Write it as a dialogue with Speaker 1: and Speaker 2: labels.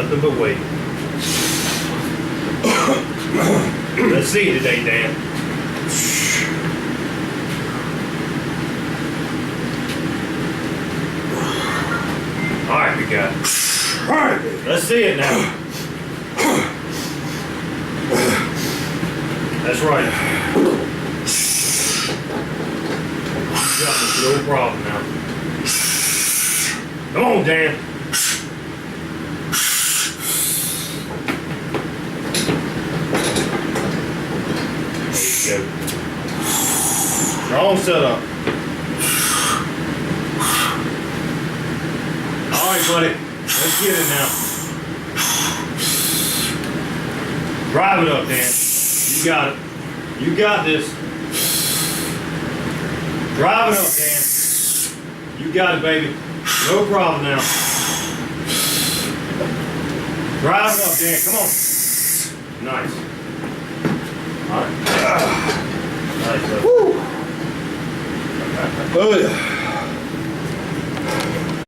Speaker 1: nothing but weight. Let's see you today, Dan. All right, we got it.
Speaker 2: All right.
Speaker 1: Let's see it now. That's right. Got this, no problem now. Come on, Dan. There you go. Strong setup. All right, buddy. Let's get it now. Drive it up, Dan. You got it. You got this. Drive it up, Dan. You got it, baby. No problem now. Drive it up, Dan. Come on. Nice. All right. Nice.
Speaker 2: Oh, yeah.